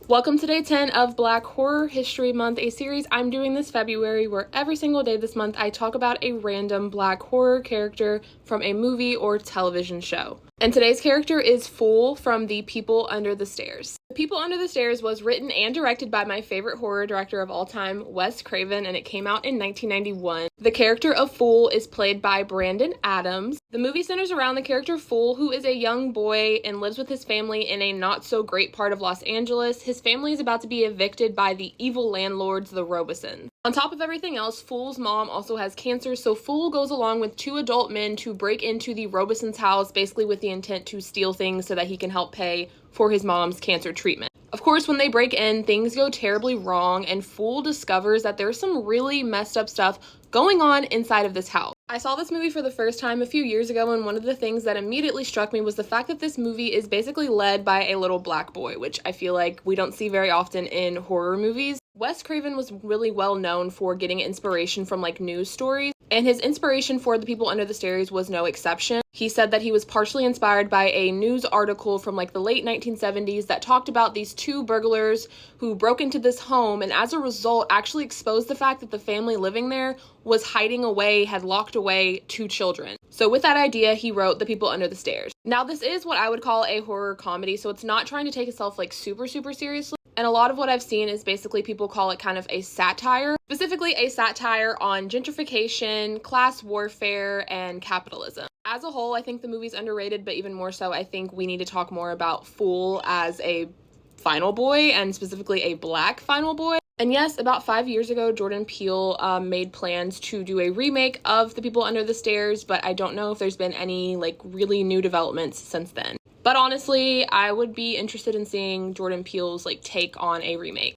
Welcome to day 10 of Black Horror History Month, a series I'm doing this February where every single day this month I talk about a random Black horror character from a movie or television show. And today's character is Fool from The People Under the Stairs. The People Under the Stairs was written and directed by my favorite horror director of all time, Wes Craven, and it came out in 1991. The character of Fool is played by Brandon Adams. The movie centers around the character Fool, who is a young boy and lives with his family in a not-so-great part of Los Angeles. His family is about to be evicted by the evil landlords, the Robesons. On top of everything else, Fool's mom also has cancer, so Fool goes along with two adult men to break into the Robesons' house, basically with the intent to steal things so that he can help pay for his mom's cancer treatment. Of course, when they break in, things go terribly wrong, and Fool discovers that there's some really messed up stuff going on inside of this house. I saw this movie for the first time a few years ago, and one of the things that immediately struck me was the fact that this movie is basically led by a little black boy, which I feel like we don't see very often in horror movies. Wes Craven was really well known for getting inspiration from news stories, and his inspiration for The People Under the Stairs was no exception. He said that he was partially inspired by a news article from the late 1970s that talked about these two burglars who broke into this home and as a result actually exposed the fact that the family living there was hiding away, had locked away two children. So with that idea, he wrote The People Under the Stairs. Now this is what I would call a horror comedy, so it's not trying to take itself super seriously. And a lot of what I've seen is basically people call it kind of a satire, specifically a satire on gentrification, class warfare, and capitalism. As a whole, I think the movie's underrated, but even more so, I think we need to talk more about Fool as a final boy, and specifically a black final boy. And yes, about 5 years ago, Jordan Peele made plans to do a remake of The People Under the Stairs, but I don't know if there's been any really new developments since then. But honestly, I would be interested in seeing Jordan Peele's take on a remake.